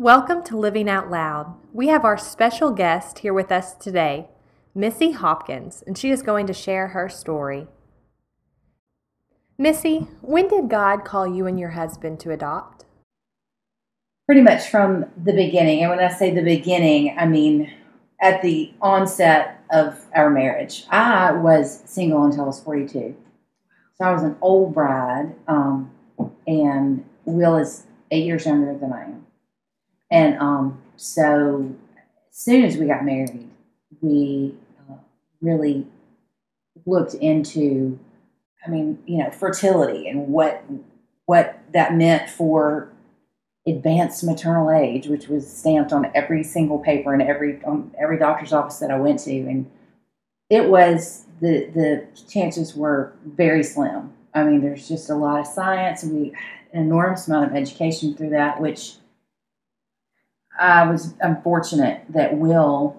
Welcome to Living Out Loud. We have our special guest here with us today, Missy Hopkins, and she is going to share her story. Missy, when did God call you and your husband to adopt? Pretty much from the beginning. And when I say the beginning, I mean at the onset of our marriage. I was single until I was 42. So I was an old bride, and Will is 8 years younger than I am. And so as soon as we got married, we really looked into, fertility and what that meant for advanced maternal age, which was stamped on every single paper in every doctor's office that I went to. And it was, the chances were very slim. I mean, there's just a lot of science, and an enormous amount of education through that, which I was unfortunate that Will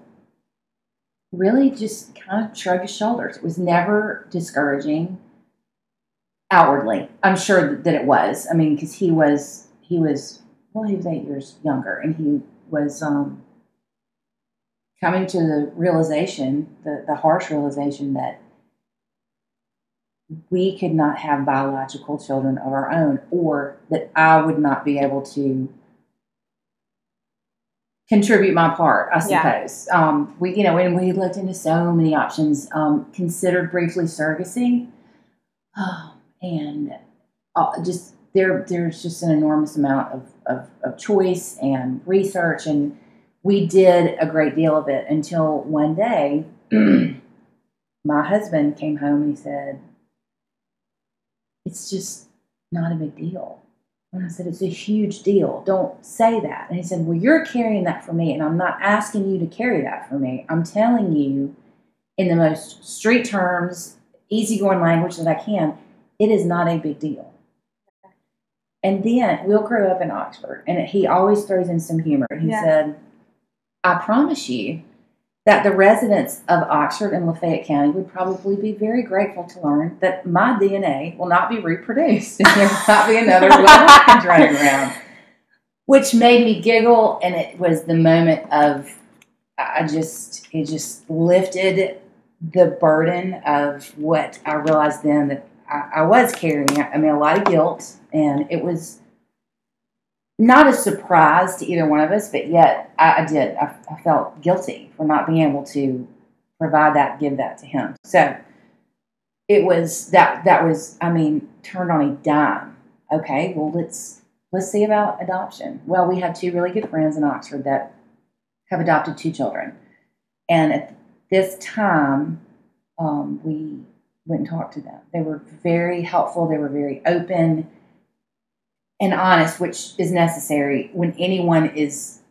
really just kind of shrugged his shoulders. It was never discouraging outwardly. I'm sure that it was. I mean, because he was 8 years younger, and he was coming to the realization, the harsh realization that we could not have biological children of our own, or that I would not be able to contribute my part, I suppose. Yeah. When we looked into so many options, considered briefly surrogacy, and just there's just an enormous amount of choice and research, and we did a great deal of it until one day my husband came home and he said, "It's just not a big deal." And I said, "It's a huge deal. Don't say that." And he said, "Well, you're carrying that for me, and I'm not asking you to carry that for me. I'm telling you in the most street terms, easygoing language that I can, it is not a big deal." And then Will grew up in Oxford, and he always throws in some humor. He said, "I promise you that the residents of Oxford and Lafayette County would probably be very grateful to learn that my DNA will not be reproduced, and there will not be another Will Hopkins running around," which made me giggle, and it was the moment of, it just lifted the burden of what I realized then that I was carrying. I mean, a lot of guilt, and it was not a surprise to either one of us, but yet I felt guilty for not being able to provide that, give that to him. So it was, that was, turned on a dime. Okay, well, let's see about adoption. Well, we have two really good friends in Oxford that have adopted two children. And at this time, we went and talked to them. They were very helpful. They were very open and honest, which is necessary when anyone is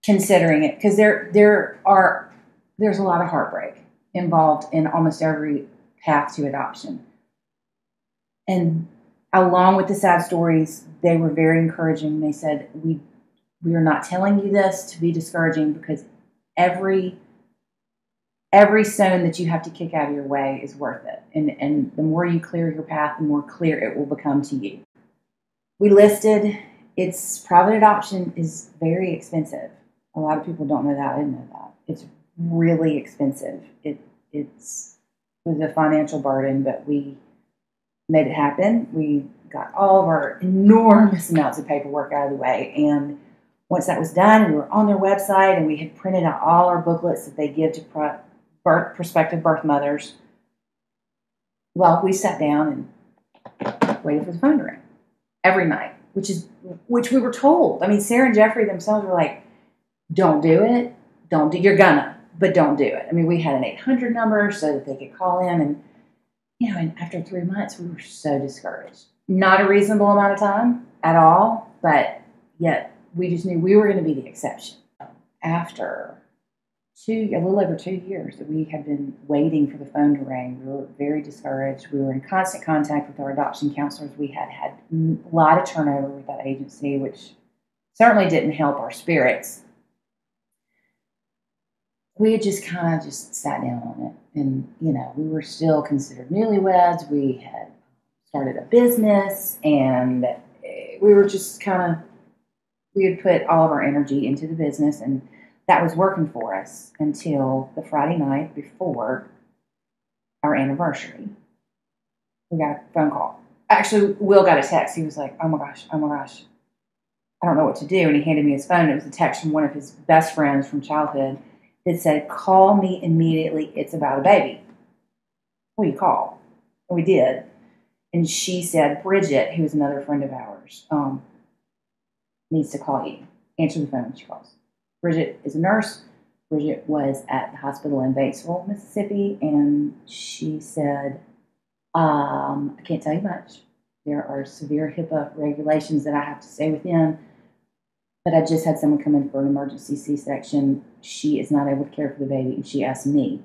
considering it, because there's a lot of heartbreak involved in almost every path to adoption. And along with the sad stories, they were very encouraging. They said, we are not telling you this to be discouraging, because every stone that you have to kick out of your way is worth it. And the more you clear your path, the more clear it will become to you. We listed, its private adoption is very expensive. A lot of people don't know that. I didn't know that. It's really expensive. It was a financial burden, but we made it happen. We got all of our enormous amounts of paperwork out of the way. And once that was done, we were on their website, and we had printed out all our booklets that they give to prospective birth mothers. Well, we sat down and waited for the phone to ring every night, which we were told. I mean, Sarah and Jeffrey themselves were like, "Don't do it. You're gonna, but don't do it." I mean, we had an 800 number so that they could call in, and and after 3 months, we were so discouraged. Not a reasonable amount of time at all, but yet we just knew we were going to be the exception. After a little over 2 years that we had been waiting for the phone to ring, we were very discouraged. We were in constant contact with our adoption counselors. We had a lot of turnover with that agency, which certainly didn't help our spirits. We had just kind of sat down on it, and we were still considered newlyweds. We had started a business, and we were just kind of we had put all of our energy into the business, and that was working for us until the Friday night before our anniversary. We got a phone call. Actually, Will got a text. He was like, oh my gosh, I don't know what to do. And he handed me his phone. It was a text from one of his best friends from childhood that said, call me immediately. It's about a baby. Well, you call. And we did. And she said, Bridget, who is another friend of ours, needs to call you. Answer the phone when she calls. Bridget is a nurse. Bridget was at the hospital in Batesville, Mississippi, and she said, I can't tell you much. There are severe HIPAA regulations that I have to stay within, but I just had someone come in for an emergency C-section. She is not able to care for the baby, and she asked me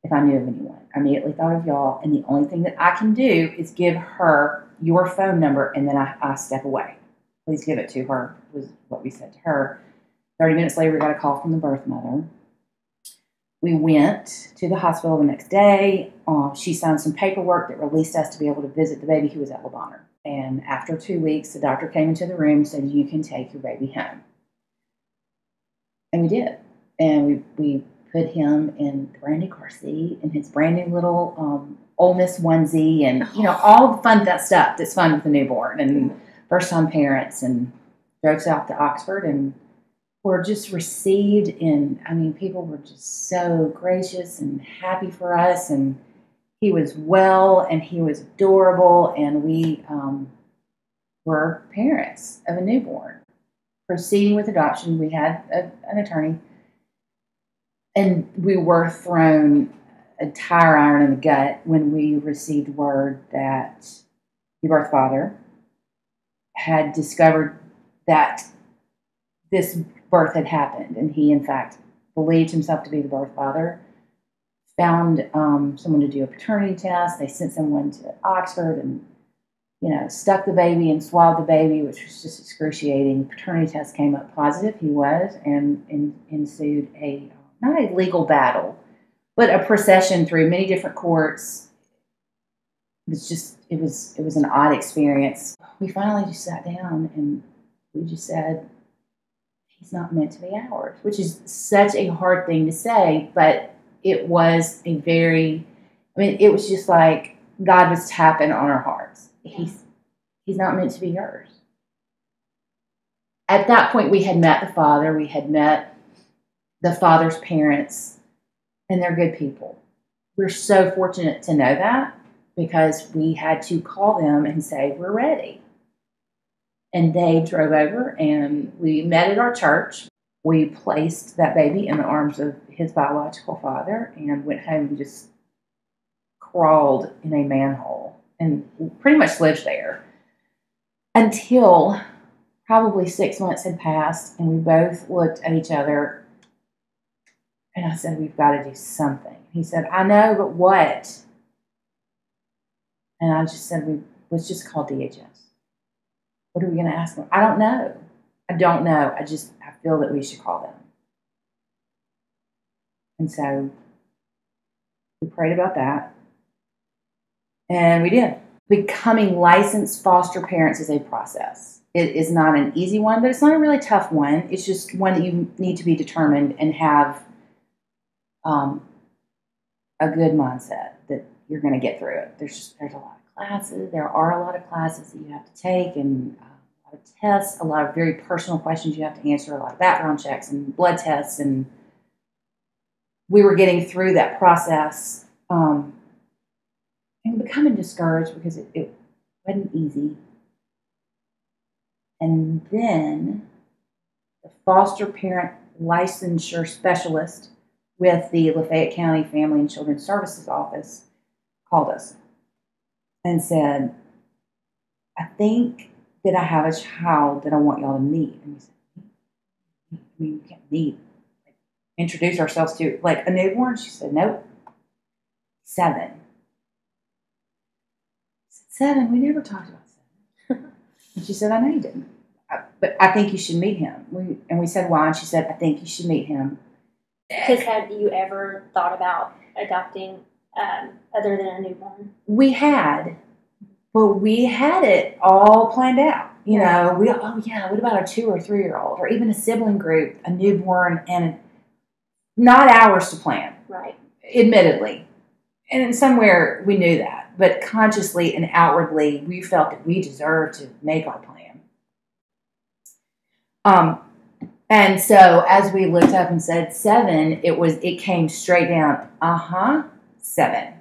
if I knew of anyone. I immediately thought of y'all, and the only thing that I can do is give her your phone number, and then I step away. Please give it to her, was what we said to her. 30 minutes later, we got a call from the birth mother. We went to the hospital the next day. She signed some paperwork that released us to be able to visit the baby who was at Le Bonheur. And after 2 weeks, the doctor came into the room and said, you can take your baby home. And we did. And we put him in the brand new car seat and his brand new little Ole Miss onesie and, all the fun that stuff that's fun with a newborn and first-time parents, and drove south to Oxford and were just received people were just so gracious and happy for us, and he was well and he was adorable, and we were parents of a newborn. Proceeding with adoption, we had an attorney, and we were thrown a tire iron in the gut when we received word that the birth father had discovered that this birth had happened, and he, in fact, believed himself to be the birth father, found someone to do a paternity test. They sent someone to Oxford and, stuck the baby and swabbed the baby, which was just excruciating. Paternity test came up positive. He was, and ensued not a legal battle, but a procession through many different courts. It was an odd experience. We finally just sat down and we just said, he's not meant to be ours, which is such a hard thing to say, but it was it was just like God was tapping on our hearts. He's not meant to be yours. At that point, we had met the father, we had met the father's parents, and they're good people. We're so fortunate to know that, because we had to call them and say, we're ready. And they drove over and we met at our church. We placed that baby in the arms of his biological father and went home and just crawled in a manhole and pretty much lived there until probably 6 months had passed, and we both looked at each other, and I said, we've got to do something. He said, I know, but what? And I just said, let's just call DHS. What are we going to ask them? I don't know. I feel that we should call them. And so we prayed about that. And we did. Becoming licensed foster parents is a process. It is not an easy one, but it's not a really tough one. It's just one that you need to be determined and have a good mindset that you're going to get through it. There's a lot of classes. There are a lot of classes that you have to take, and a lot of tests, a lot of very personal questions you have to answer, a lot of background checks and blood tests. And we were getting through that process and becoming discouraged because it wasn't easy. And then the foster parent licensure specialist with the Lafayette County Family and Children's Services Office called us and said, I think that I have a child that I want y'all to meet. And we said, you can't meet. Introduce ourselves to, like, a newborn? She said, nope. 7. I said, 7? We never talked about 7. And she said, I know you didn't. But I think you should meet him. We said, why? And she said, I think you should meet him. Because have you ever thought about adopting other than a newborn? We had, but we had it all planned out. You know, what about a 2 or 3-year-old, or even a sibling group, a newborn, and not ours to plan, Right. admittedly. And somewhere we knew that, but consciously and outwardly, we felt that we deserved to make our plan. And so as we looked up and said 7, it came straight down. 7.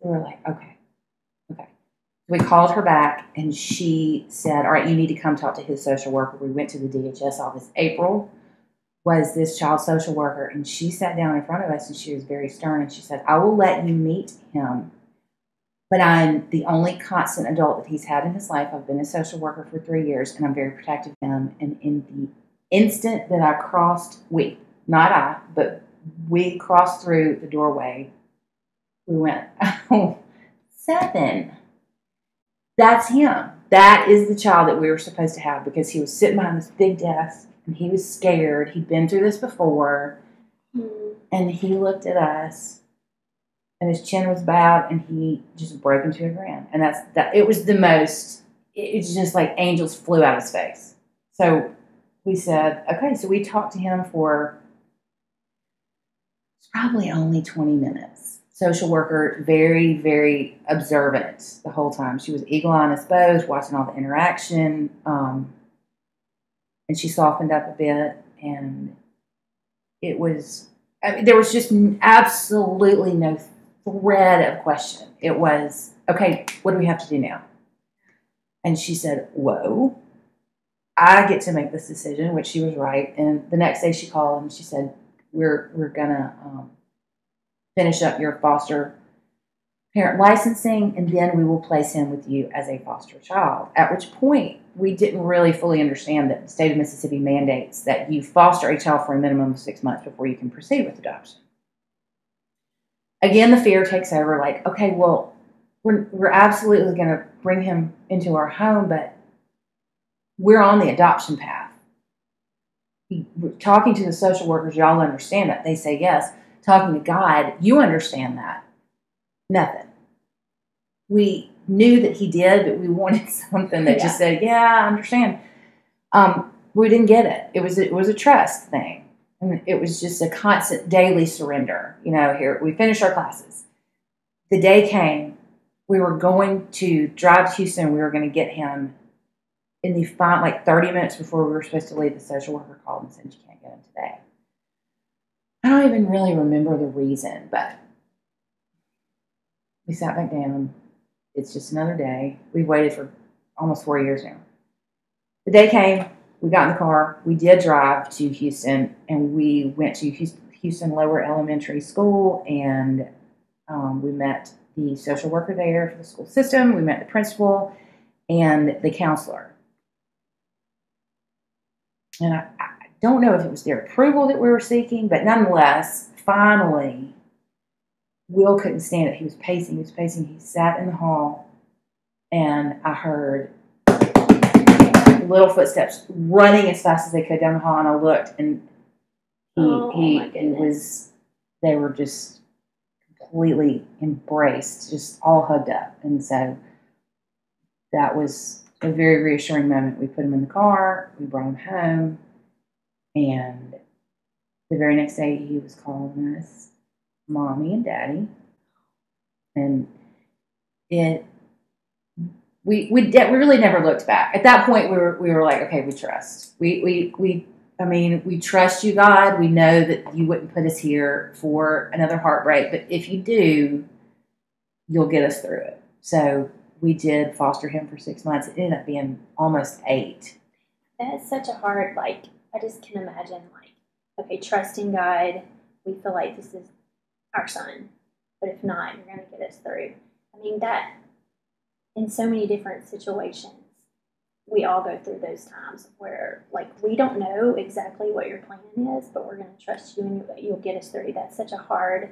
We were like, okay. We called her back, and she said, all right, you need to come talk to his social worker. We went to the DHS office. April was this child social worker, and she sat down in front of us, and she was very stern, and she said, I will let you meet him, but I'm the only constant adult that he's had in his life. I've been a social worker for 3 years, and I'm very protective of him. And in the instant that I crossed, we crossed through the doorway, we went, oh, 7. That's him. That is the child that we were supposed to have, because he was sitting behind this big desk, and he was scared. He'd been through this before, and he looked at us, and his chin was bowed, and he just broke into a grin. And it was the most, it's just like angels flew out of his face. So we said, okay, so we talked to him for probably only 20 minutes. Social worker, very, very observant the whole time. She was eagle-eye on us both, watching all the interaction, and she softened up a bit, and it was, there was just absolutely no thread of question. It was, okay, what do we have to do now? And she said, whoa, I get to make this decision, which she was right. And the next day she called, and she said, we're going to finish up your foster parent licensing, and then we will place him with you as a foster child. At which point, we didn't really fully understand that the state of Mississippi mandates that you foster a child for a minimum of 6 months before you can proceed with adoption. Again, the fear takes over, like, okay, well, we're absolutely going to bring him into our home, but we're on the adoption path. Talking to the social workers, y'all understand that. They say yes. Talking to God, you understand that. Nothing. We knew that he did, but we wanted something that just said, yeah, I understand. We didn't get it. It was a trust thing. And it was just a constant daily surrender. You know, here, we finished our classes. The day came, we were going to drive to Houston. We were going to get him in the final, like 30 minutes before we were supposed to leave. The social worker called and said, you can't get him today. I don't even really remember the reason, but we sat back down. It's just another day. We've waited for almost 4 years now. The day came. We got in the car. We did drive to Houston, and we went to Houston Lower Elementary School, and we met the social worker there for the school system. We met the principal and the counselor. And I don't know if it was their approval that we were seeking, but nonetheless, finally, Will couldn't stand it. He was pacing. He sat in the hall, and I heard little footsteps running as fast as they could down the hall, and I looked, and they were just completely embraced, just all hugged up. And so that was a very reassuring moment. We put him in the car, we brought him home, and the very next day he was calling us Mommy and Daddy. And we really never looked back. At that point, we were like, okay, we trust. We trust you, God. We know that you wouldn't put us here for another heartbreak, but if you do, you'll get us through it. So we did foster him for 6 months. It ended up being almost 8. That's such a hard, I just can imagine, okay, trusting God, we feel like this is our son, but if not, you're going to get us through. I mean, that, in so many different situations, we all go through those times where, we don't know exactly what your plan is, but we're going to trust you and you'll get us through. That's such a hard,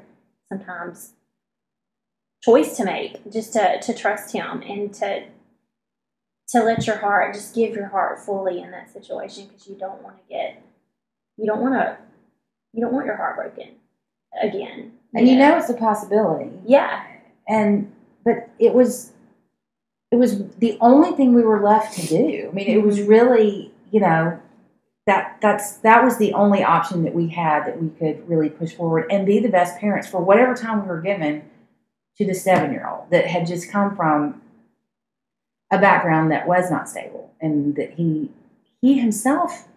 sometimes, choice to make, just to trust him and to let your heart, just give your heart fully in that situation, because you don't want your heart broken again. And you know it's a possibility. Yeah. But it was it was the only thing we were left to do. I mean, it was really, that was the only option that we had that we could really push forward and be the best parents for whatever time we were given to the 7-year-old that had just come from a background that was not stable and that he himself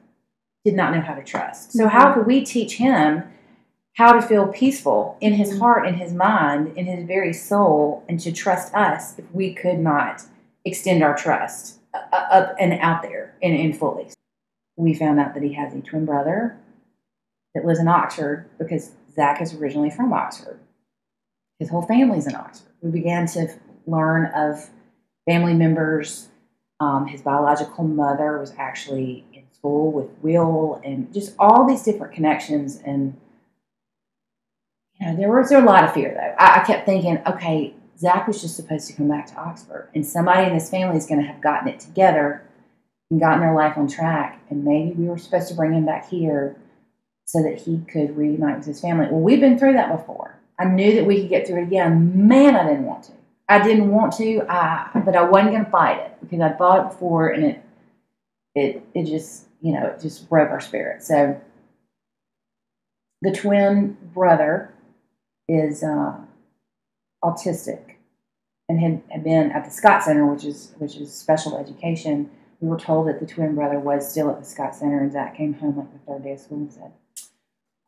did not know how to trust. So how could we teach him how to feel peaceful in his heart, in his mind, in his very soul, and to trust us if we could not extend our trust up and out there and fully? We found out that he has a twin brother that lives in Oxford because Zach is originally from Oxford. His whole family's in Oxford. We began to learn of family members. His biological mother was actually in school with Will, and just all these different connections. And there was a lot of fear, though. I kept thinking, okay, Zach was just supposed to come back to Oxford, and somebody in this family is going to have gotten it together and gotten their life on track, and maybe we were supposed to bring him back here so that he could reunite with his family. Well, we've been through that before. I knew that we could get through it again. Man, I didn't want to. But I wasn't going to fight it because I'd fought it before, and it just, it just broke our spirit. So the twin brother is autistic and had been at the Scott Center, which is special education. We were told that the twin brother was still at the Scott Center, and Zach came home like the third day of school and said,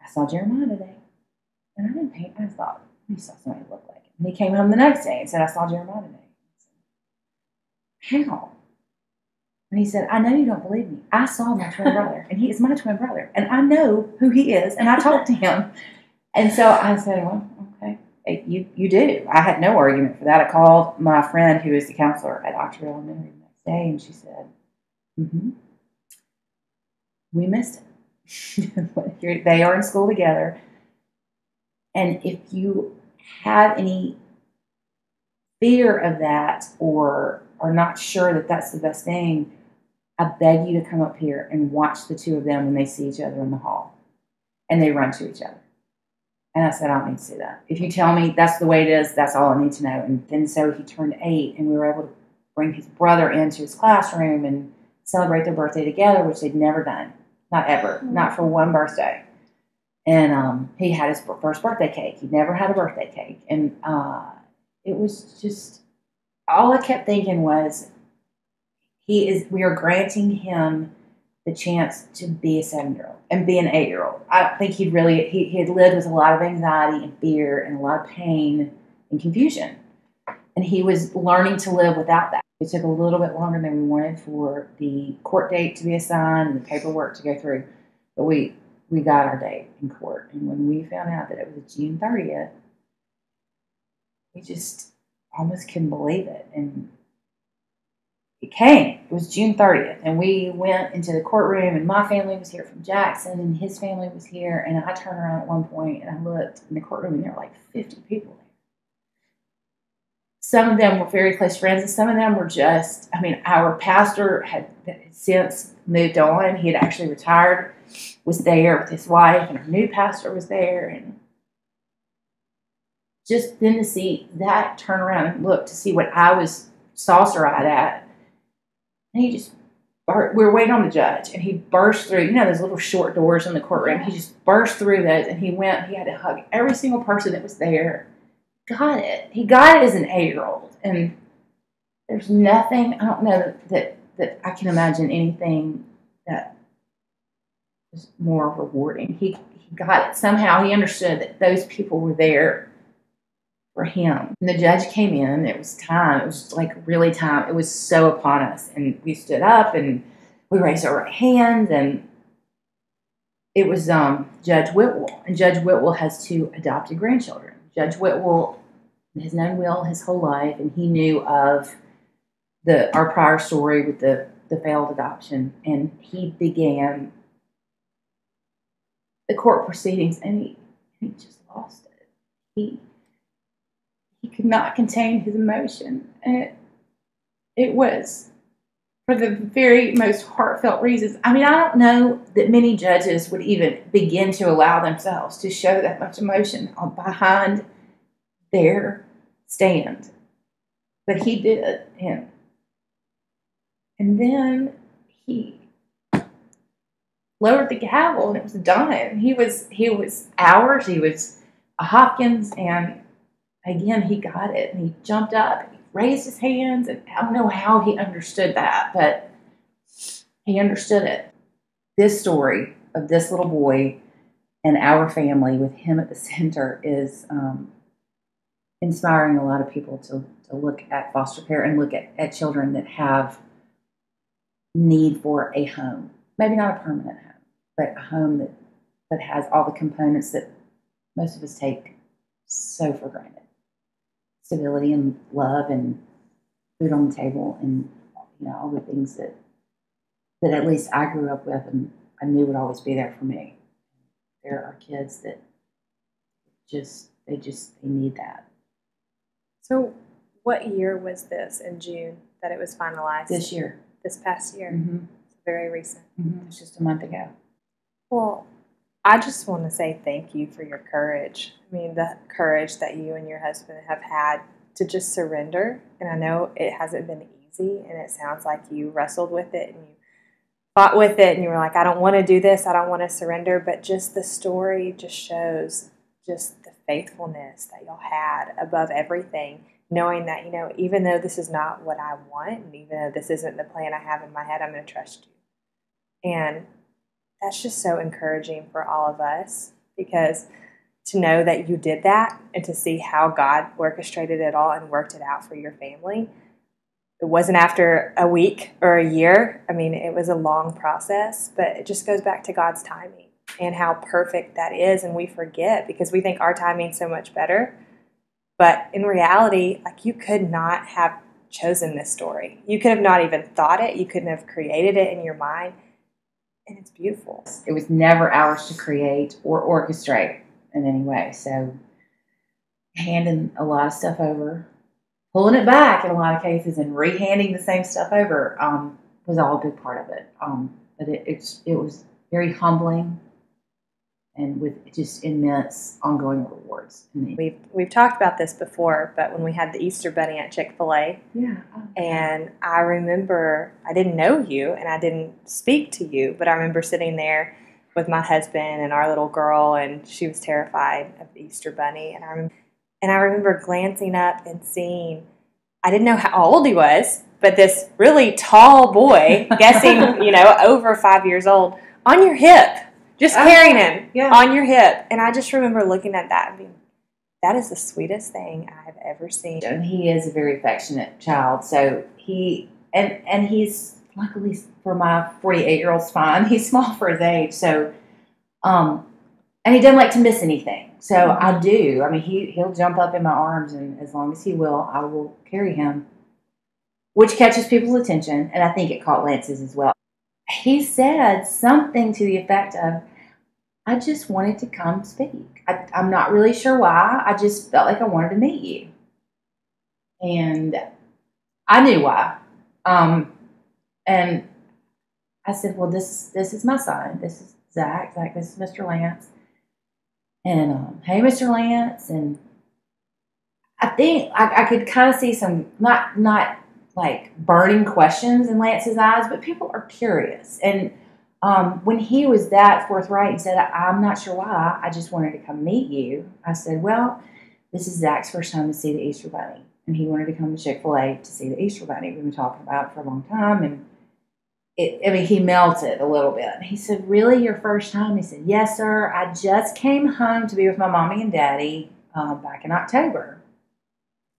I saw Jeremiah today. And I didn't paint. I thought, he saw somebody look like him. And he came home the next day and said, I saw Jeremiah today. I said, how? And he said, I know you don't believe me. I saw my twin brother, and he is my twin brother, and I know who he is, and I talked to him. And so I said, well, okay, you do. I had no argument for that. I called my friend who is the counselor at Oxford Elementary the next day, and she said, we missed it. They are in school together. And if you have any fear of that or are not sure that that's the best thing, I beg you to come up here and watch the two of them when they see each other in the hall and they run to each other. And I said, I don't need to see that. If you tell me that's the way it is, that's all I need to know. And then so he turned 8, and we were able to bring his brother into his classroom and celebrate their birthday together, which they'd never done. Not ever. Not for one birthday. And he had his first birthday cake. He'd never had a birthday cake. And it was just, all I kept thinking was, we are granting him the chance to be a 7-year-old and be an 8-year-old. I don't think he had lived with a lot of anxiety and fear and a lot of pain and confusion. And he was learning to live without that. It took a little bit longer than we wanted for the court date to be assigned and the paperwork to go through. But we got our date in court. And when we found out that it was June 30th, we just almost couldn't believe it. And it came. It was June 30th. And we went into the courtroom, and my family was here from Jackson, and his family was here. And I turned around at one point, and I looked in the courtroom, and there were like 50 people there. Some of them were very close friends, and some of them were just, our pastor had since moved on. He had actually retired, was there with his wife, and our new pastor was there. And just then to see that, turn around and look to see what I was saucer-eyed at. And he just, we were waiting on the judge, and he burst through, those little short doors in the courtroom. He just burst through those, and he had to hug every single person that was there. Got it. He got it as an 8-year-old. And there's nothing, I don't know that I can imagine anything that was more rewarding. He got it. Somehow he understood that those people were there for him. And the judge came in. It was time. It was like really time. It was so upon us. And we stood up and we raised our right hands, and it was Judge Whitwell. And Judge Whitwell has 2 adopted grandchildren. Judge Whitwell has known Will his whole life, and he knew of our prior story with the failed adoption, and he began the court proceedings, and he just lost it. He could not contain his emotion, and it was for the very most heartfelt reasons. I don't know that many judges would even begin to allow themselves to show that much emotion behind their stand. But he did, and And then he lowered the gavel and it was done. He was ours. He was a Hopkins, and again he got it. And he jumped up and he raised his hands, and I don't know how he understood that, but he understood it. This story of this little boy and our family with him at the center is inspiring a lot of people to look at foster care and look at children that have need for a home. Maybe not a permanent home, but a home that has all the components that most of us take so for granted. Stability and love and food on the table, and all the things that at least I grew up with and I knew would always be there for me. There are kids that they need that. So what year was this in June that it was finalized? This year. This past year. Mm-hmm. It's very recent. Mm-hmm. It's just a month ago. Well, I just want to say thank you for your courage. I mean, the courage that you and your husband have had to just surrender. And I know it hasn't been easy, and it sounds like you wrestled with it and you fought with it and you were like, I don't want to do this, I don't want to surrender. But just the story just shows just the faithfulness that y'all had above everything, knowing that, even though this is not what I want, and even though this isn't the plan I have in my head, I'm going to trust you. And that's just so encouraging for all of us, because to know that you did that and to see how God orchestrated it all and worked it out for your family. It wasn't after a week or a year. I mean, it was a long process, but it just goes back to God's timing and how perfect that is. And we forget because we think our timing's so much better. But in reality, you could not have chosen this story. You could have not even thought it. You couldn't have created it in your mind. And it's beautiful. It was never ours to create or orchestrate in any way. So handing a lot of stuff over, pulling it back in a lot of cases, and re-handing the same stuff over was all a big part of it. But it was very humbling and with just immense ongoing rewards. We've talked about this before, but when we had the Easter Bunny at Chick-fil-A, and I remember I didn't know you and I didn't speak to you, but I remember sitting there with my husband and our little girl, and she was terrified of the Easter Bunny, and I remember glancing up and seeing, I didn't know how old he was, but this really tall boy, guessing, over 5 years old, on your hip. Just carrying him on your hip. And I just remember looking at that and being, that is the sweetest thing I have ever seen. And he is a very affectionate child. So he's, luckily for my 48-year-old spine, he's small for his age. So, and he doesn't like to miss anything. So I do. I mean, he'll jump up in my arms, and as long as he will, I will carry him, which catches people's attention. And I think it caught Lance's as well. He said something to the effect of, I just wanted to come speak. I'm not really sure why. I just felt like I wanted to meet you. And I knew why. And I said, well, this is my son. This is Zach. This is Mr. Lance. And, hey, Mr. Lance. And I think I could kind of see some, not like burning questions in Lance's eyes, but people are curious. And when he was that forthright and said, I'm not sure why, I just wanted to come meet you, I said, well, this is Zach's first time to see the Easter Bunny. And he wanted to come to Chick-fil-A to see the Easter Bunny. We've been talking about it for a long time. And he melted a little bit. He said, really, your first time? He said, yes, sir. I just came home to be with my mommy and daddy back in October.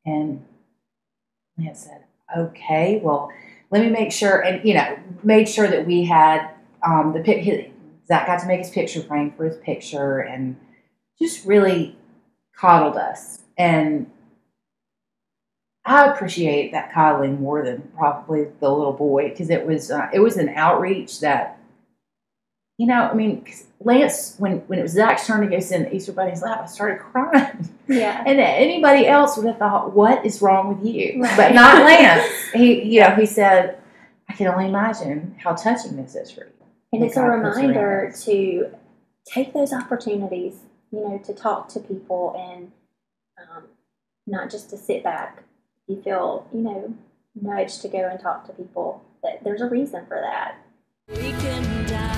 And Lance said, okay, well, let me make sure, and, made sure that we had Zach got to make his picture frame for his picture and just really coddled us. And I appreciate that coddling more than probably the little boy, because it was an outreach that, Lance, when it was Zach's turn to go sit in the Easter Bunny's lap, I started crying. Yeah. And anybody else would have thought, what is wrong with you? Right. But not Lance. He said, I can only imagine how touching this is for you. And it's a reminder to take those opportunities, to talk to people and not just to sit back. You feel, nudged to go and talk to people, there's a reason for that. We can die.